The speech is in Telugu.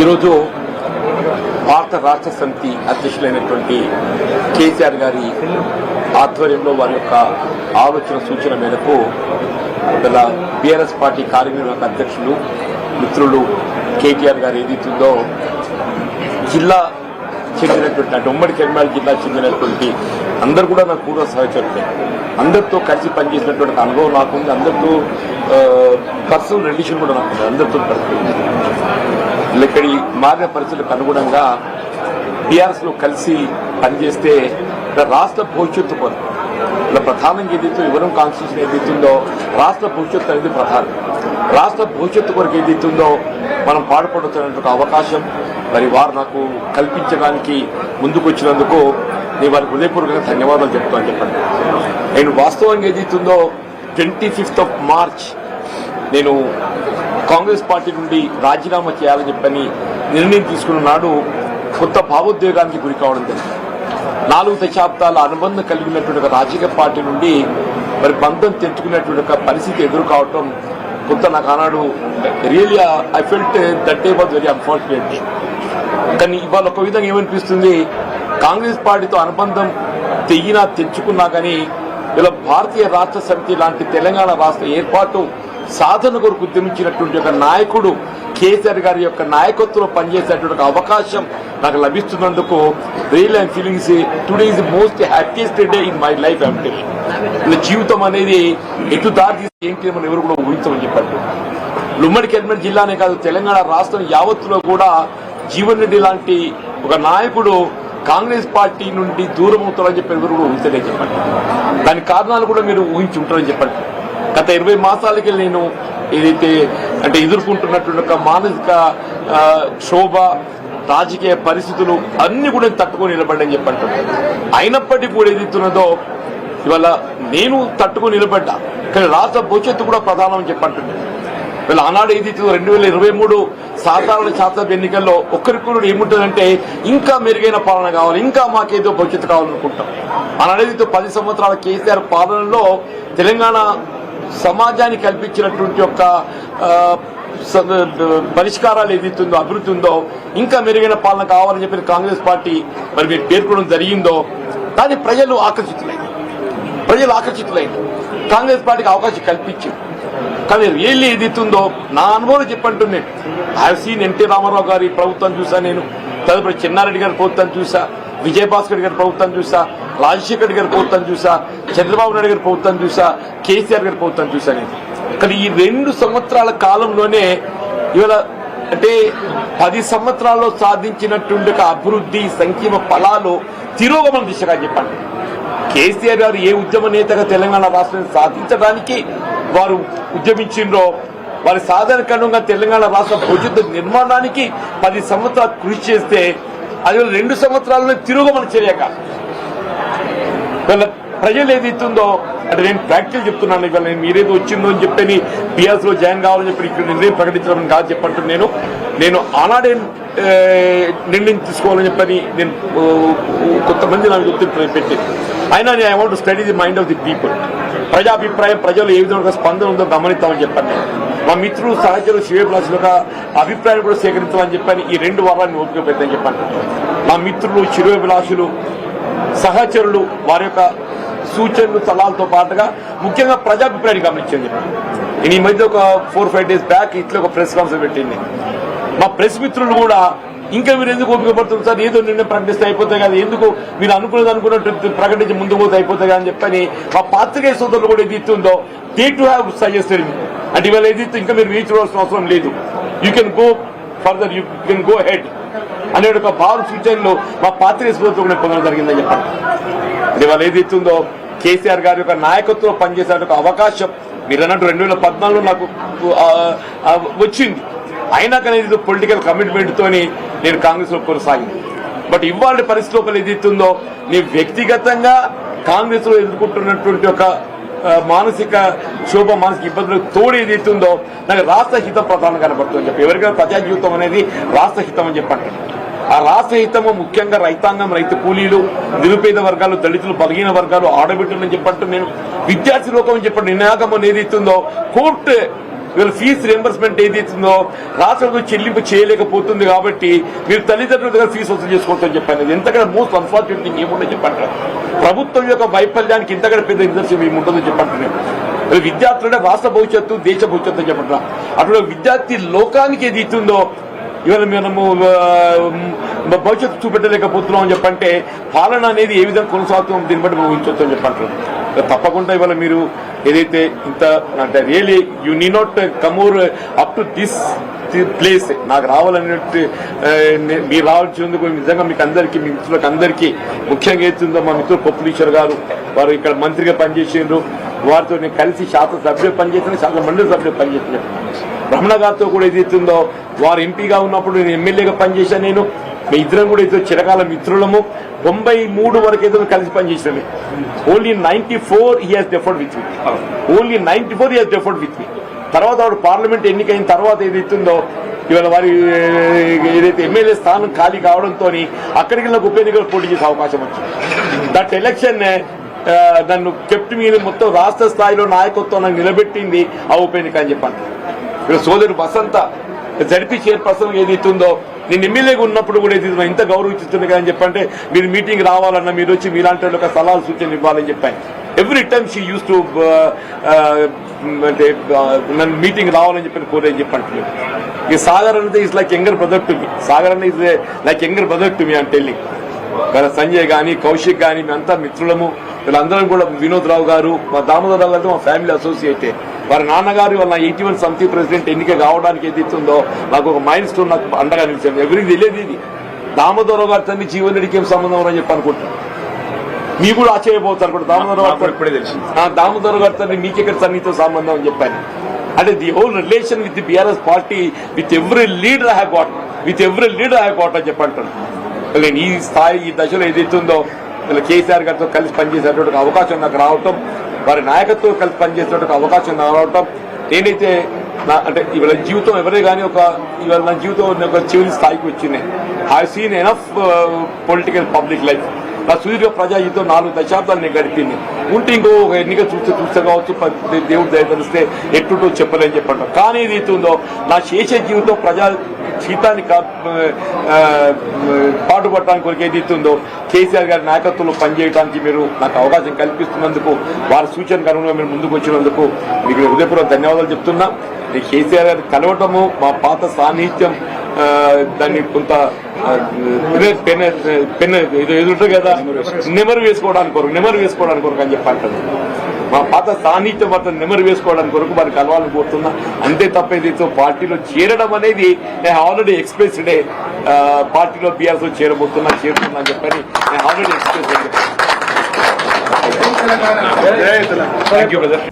ఈరోజు భారత రాష్ట్ర సమితి అధ్యక్షులైనటువంటి కేసీఆర్ గారి ఆధ్వర్యంలో వారి యొక్క ఆలోచన సూచన మేరకు ఇలా బీఆర్ఎస్ పార్టీ కార్యనిర్వాహక అధ్యక్షులు మిత్రులు కేటీఆర్ గారు ఏదైతుందో జిల్లా చెందినటువంటి అంటే ఉమ్మడి కరీంనగర్ జిల్లా చెందినటువంటి అందరూ కూడా నాకు పూర్వ సహచరులే, అందరితో కలిసి పనిచేసినటువంటి అనుభవం నాకుంది, అందరితో పర్సనల్ రిలేషన్ కూడా నాకుంది, అందరితో ఇక్కడి మారిన పరిస్థితులకు అనుగుణంగా బీఆర్ఎస్ లో కలిసి పనిచేస్తే రాష్ట్ర భవిష్యత్తు కొరకు ఇలా ప్రధానంగా ఏదైతే ఎవరం కాన్స్టిట్యూషన్ ఏదైతుందో రాష్ట్ర భవిష్యత్తు అనేది ప్రధానం. రాష్ట్ర భవిష్యత్తు కొరకు ఏదైతుందో మనం పాటుపడుతున్న అవకాశం మరి వారు నాకు కల్పించడానికి ముందుకు వచ్చినందుకు నేను వారికి హృదయపూర్వకంగా ధన్యవాదాలు చెప్తాను చెప్పండి. నేను వాస్తవంగా ఏదైతుందో 25 మార్చ్ నేను కాంగ్రెస్ పార్టీ నుండి రాజీనామా చేయాలని చెప్పని నిర్ణయం తీసుకున్న నాడు కొత్త భావోద్వేగానికి గురి కావడం జరిగింది. 4 దశాబ్దాల అనుబంధం కలిగినటువంటి రాజకీయ పార్టీ నుండి మరి బంధం తెంచుకున్నటువంటి పరిస్థితి ఎదురు కావటం కొంత నాకు ఆనాడు really I felt that day was very unfortunate. కానీ ఇవాళ ఒక విధంగా ఏమనిపిస్తుంది, కాంగ్రెస్ పార్టీతో అనుబంధం తెంచుకున్నా కానీ ఇలా భారతీయ రాష్ట్ర సమితి లాంటి తెలంగాణ రాష్ట్ర ఏర్పాటు సాధన కొరకు ఉద్యమించినటువంటి ఒక నాయకుడు కేసీఆర్ గారి యొక్క నాయకత్వంలో పనిచేసేటువంటి అవకాశం నాకు లభిస్తున్నందుకు real I'm feelings today is the most happiest day in my life. అంటే ఇలా జీవితం అనేది ఎటు దారి తీసి ఏంటి మనం ఎవరు కూడా ఊహించమని చెప్పారు. ఉమ్మడి కరీంనగర్ జిల్లానే కాదు తెలంగాణ రాష్ట్రం యావత్తులో కూడా జీవన్ రెడ్డి లాంటి ఒక నాయకుడు కాంగ్రెస్ పార్టీ నుండి దూరం అవుతారని చెప్పి ఎవరు కూడా ఊహించలే చెప్పండి. దాని కారణాలు కూడా మీరు ఊహించి ఉంటారని చెప్పండి. గత 20 మాసాలకి నేను ఏదైతే అంటే ఎదుర్కొంటున్నటువంటి ఒక మానసిక క్షోభ రాజకీయ పరిస్థితులు అన్ని కూడా తట్టుకొని నిలబడ్డని చెప్పండి. అయినప్పటికీ కూడా ఏదైతున్నదో ఇవాళ నేను తట్టుకొని నిలబడ్డా, కానీ రాష్ట్ర భవిష్యత్తు కూడా ప్రధానం అని చెప్పంటుంది. వీళ్ళ ఆనాడు ఏదైతే 2023 సాధారణ శాసనసభ ఎన్నికల్లో ఒక్కరికొకరు ఏముంటుందంటే ఇంకా మెరుగైన పాలన కావాలి, ఇంకా మాకేదో భవిష్యత్తు కావాలనుకుంటాం. ఆనాడు ఏదైతే 10 సంవత్సరాల కేసీఆర్ పాలనలో తెలంగాణ సమాజానికి కల్పించినటువంటి యొక్క పరిష్కారాలు ఏదైతుందో అభివృద్ధి ఉందో ఇంకా మెరుగైన పాలన కావాలని చెప్పి కాంగ్రెస్ పార్టీ మరి మీరు పేర్కొనడం జరిగిందో దాన్ని ప్రజలు ఆకర్షితులైంది. కాంగ్రెస్ పార్టీకి అవకాశం కల్పించింది. కానీ రియల్లీ ఏదైతుందో నా అనుభవం చెప్పంటున్నాను. I have seen NT Rama Rao గారి ప్రభుత్వం చూసా, నేను తదుపరి చెన్నారెడ్డి గారి ప్రభుత్వం చూసా, విజయభాస్కర్ గారి ప్రభుత్వం చూసా, రాజశేఖర్ గారి ప్రభుత్వం చూసా, చంద్రబాబు నాయుడు గారి ప్రభుత్వం చూసా, కేసీఆర్ గారి ప్రభుత్వం చూసా నేను. కానీ ఈ 2 సంవత్సరాల కాలంలోనే ఇవాళ అంటే 10 సంవత్సరాల్లో సాధించినటువంటి అభివృద్ధి సంక్షేమ ఫలాలు తిరోగమన దిశగా చెప్పండి. కేసీఆర్ గారు ఏ ఉద్యమ నేతగా తెలంగాణ రాష్ట్రాన్ని సాధించడానికి వారు ఉద్యమించిండ్రో వారి సాధారణంగా తెలంగాణ రాష్ట్ర భవిష్యత్తు నిర్మాణానికి 10 సంవత్సరాలు కృషి చేస్తే అది 2 సంవత్సరాల్లో తిరోగమన చర్యగా ప్రజలు ఏదైతుందో అంటే నేను ప్రాక్టికల్ చెప్తున్నాను. ఇవాళ నేను మీరేదో వచ్చిందో అని చెప్పని బీఆర్ఎస్ లో జాయిన్ కావాలని చెప్పి ఇక్కడ నిర్ణయం ప్రకటించడం కాదు చెప్పంటున్నాను. నేను ఆనాడే నిర్ణయం తీసుకోవాలని చెప్పని నేను కొంతమంది నాకు గుర్తింపు పెట్టి అయినా నేను I want to study the mind of the people. ప్రజాభిప్రాయం ప్రజలు ఏ విధంగా స్పందన ఉందో గమనిస్తామని చెప్పండి. మా మిత్రులు సహచరులు శివప్లాసులు యొక్క అభిప్రాయాలు కూడా సేకరించాలని చెప్పని ఈ 2 వారాన్ని ఓపిక పెట్టని చెప్పండి. మా మిత్రులు శివవిలాసులు సహచరులు వారి యొక్క సూచనలు సలహాలతో పాటుగా ముఖ్యంగా ప్రజాభిప్రాయాన్ని గమనించని చెప్పండి. నేను ఈ మధ్య ఒక 4-5 డేస్ బ్యాక్ ఇట్లా ఒక ప్రెస్ కాన్ఫరెన్స్ పెట్టింది. మా ప్రెస్ మిత్రులు కూడా ఇంకా మీరు ఎందుకు ఓపిక పడుతుంది సార్, ఏదో నిర్ణయం ప్రకటిస్తే అయిపోతాయి కదా, ఎందుకు మీరు అనుకున్నట్టు ప్రకటించి ముందుకు పోతే అయిపోతాయి కదా అని చెప్పని మా పాత్రికేయ సోదరులు కూడా ఏది ఇస్తుందో they to have suggested me. అంటే ఇవాళ ఏది ఇంకా మీరు రీచ్ అవ్వాల్సిన అవసరం లేదు, you can go further, you can go head అనే ఒక భావ సూచనలు మా పాత్రికేయ సోదరులు కూడా పొందడం జరిగిందని చెప్పండి. ఇవాళ ఏది ఇస్తుందో కేసీఆర్ గారి యొక్క నాయకత్వంలో పనిచేసే ఒక అవకాశం మీరు అన్నట్టు 2014లో నాకు వచ్చింది. అయినా కానీ ఇది పొలిటికల్ కమిట్మెంట్ తోని నేను కాంగ్రెస్ లో కొనసాగింది. బట్ ఇవాళ పరిస్థితుల్లో ఏదైతుందో నేను వ్యక్తిగతంగా కాంగ్రెస్ లో ఎదుర్కొంటున్నటువంటి ఒక మానసిక శోభ మానసిక ఇబ్బందులకు తోడు ఏదైతుందో నాకు రాష్ట్ర హితం ప్రధానం కనబడుతుందని చెప్పి ఎవరికైనా ప్రజా జీవితం అనేది రాష్ట్ర హితం అని చెప్పండి. ఆ రాష్ట్ర హితము ముఖ్యంగా రైతాంగం, రైతు కూలీలు, నిరుపేద వర్గాలు, దళితులు, బలహీన వర్గాలు, ఆడబిడ్డలు అని చెప్పండి. నేను విద్యార్థి లోకం అని చెప్పండి. నినాగం ఏదైతుందో కోర్టు ఇవాళ ఫీజు రియంబర్స్మెంట్ ఏదైతుందో రాష్ట్రం చెల్లింపు చేయలేకపోతుంది కాబట్టి మీరు తల్లిదండ్రుల దగ్గర ఫీజు వసూలు చేసుకోవచ్చని చెప్పాను. ఎంతగా మోస్ట్ అన్ఫార్చునేట్ థింగ్ ఏముండో చెప్పంటారు. ప్రభుత్వం యొక్క వైఫల్యానికి ఇంతకంటే పెద్ద నిదర్శనం ఏముంటుందో చెప్పంటున్నాను. విద్యార్థులంటే రాష్ట్ర భవిష్యత్తు దేశ భవిష్యత్తు అని చెప్పంటారా. అప్పుడు విద్యార్థి లోకానికి ఏది ఇస్తుందో ఇవాళ మనము భవిష్యత్తు చూపెట్టలేకపోతున్నాం అని చెప్పంటే పాలన అనేది ఏ విధంగా కొనసాగుతాం దీన్ని బట్టి ఊహించవచ్చు అని చెప్పంటారు. తప్పకుండా ఇవాళ మీరు ఏదైతే ఇంత అంటే really you need not come up to this place నాకు రావాలనేట్టు మీరు రావాల్సినందుకు నిజంగా మీకు అందరికీ మీ మిత్రులకు అందరికీ ముఖ్యంగా ఏతుందో మా మిత్రులు పొప్పులీశ్వర్ గారు వారు ఇక్కడ మంత్రిగా పనిచేసిండ్రు. వారితో నేను కలిసి శాసనసభ్యులు పనిచేసిన శాసన మండలి సభ్యులు పనిచేసిన రమణ గారితో కూడా ఏదైతుందో వారు ఎంపీగా ఉన్నప్పుడు నేను ఎమ్మెల్యేగా పనిచేశాను. నేను మీ ఇద్దరం కూడా ఏదో చిరకాల మిత్రులము 93 వరకు ఏదో కలిసి పనిచేసినవి. Only 94 he has differed with me. Only 94 he has differed with me. తర్వాత వాడు పార్లమెంట్ ఎన్నికైన తర్వాత ఏదైతుందో ఇవాళ వారి ఏదైతే ఎమ్మెల్యే స్థానం ఖాళీ కావడంతో అక్కడికి నాకు ఉప ఎన్నికలు పోటీ చేసే అవకాశం వచ్చింది. దట్ ఎలక్షన్ నన్ను కెప్ట్ మీద మొత్తం రాష్ట్ర స్థాయిలో నాయకత్వం నాకు నిలబెట్టింది ఆ ఉప ఎన్నిక అని చెప్పాను. ఇక్కడ సోదరు బసంత జడ్పీ చైర్పర్సన్ ఏదైతుందో నేను ఎమ్మెల్యేగా ఉన్నప్పుడు కూడా ఏదైతే ఇంత గౌరవిస్తుంది కదా అని చెప్పంటే మీరు మీటింగ్ రావాలన్నా మీరు వచ్చి మీలాంటి ఒక సలహాలు సూచనలు ఇవ్వాలని చెప్పాను. Every time she use to అంటే నన్ను మీటింగ్ రావాలని చెప్పి కోరేని చెప్పంటున్నాను. ఈ సాగర్ అనేది is like younger brother to me. Sagar అనేది is like younger brother to me అని టెల్లింగ్. సంజయ్ గానీ కౌశిక్ గానీ మేమంతా మిత్రులము. వీళ్ళందరం కూడా వినోద్ రావు గారు మా దామోదరరావు గారితో మా ఫ్యామిలీ అసోసియేటే. వారి నాన్నగారు వాళ్ళ 81 సమితి ప్రెసిడెంట్ ఎన్నిక కావడానికి ఏదైతుందో నాకు ఒక మైల్ స్టోన్ నాకు అండగా నిలిచాను. ఎవరికి తెలియదు ఇది. దామోదరరావు గారి తండ్రి జీవన్ రెడ్డికి ఏం సంబంధం అని చెప్పి అనుకుంటున్నాను. మీకు కూడా ఆశ్చర్యపోతారు కూడా దామోదరరావు గారి తండ్రి మీకెక్కడ సన్నిహిత సంబంధం అని చెప్పాను. అంటే the whole relation with the BRS party with every leader I have got అని చెప్పంటాను. నేను ఈ స్థాయి ఈ దశలో ఏదైతుందో కేసీఆర్ గారితో కలిసి పనిచేసేటువంటి అవకాశం నాకు రావటం, వారి నాయకత్వం కలిసి పనిచేసేటువంటి అవకాశం రావటం నేనైతే అంటే ఇవాళ జీవితం ఎవరే కానీ ఇవాళ నా జీవితం ఒక చివరి స్థాయికి వచ్చింది. I seen enough political public life. నా సుదీర్ఘ ప్రజా జీవితం 4 దశాబ్దాలు నేను గడిపింది. ఉంటే ఇంకో ఎన్నిక చూస్తే కావచ్చు దేవుడు దయ తెలిస్తే ఎట్టుటో చెప్పలేని చెప్పంటాం. కానీ ఏదైతే ఉందో నా శేష జీవితం ప్రజా జీవితాన్ని పాటుపడటానికి కొరకు ఏదైతే ఉందో కేసీఆర్ గారి నాయకత్వంలో పనిచేయడానికి మీరు నాకు అవకాశం కల్పిస్తున్నందుకు వారి సూచనకు అనుగుణంగా మీరు ముందుకు వచ్చినందుకు మీకు హృదయపూర్వక ధన్యవాదాలు చెప్తున్నా. కేసీఆర్ గారిని కలవటము మా పాత సాన్నిహిత్యం దాన్ని కొంత పెన్ ఎదురు కదా నెమరు వేసుకోవడానికి కొరకు అని చెప్పంటారు. మా పాత సాన్నిహిత్యం మాత్రం నెమరు వేసుకోవడానికి కొరకు వారికి కలవాలని కోరుతున్నా. అంతే తప్ప ఏదైతే పార్టీలో చేరడం అనేది నేను ఆల్రెడీ ఎక్స్ప్రెస్ డే పార్టీలో బీఆర్ఎస్ లో చేరుతున్నా అని చెప్పని నేను already express thank you brother.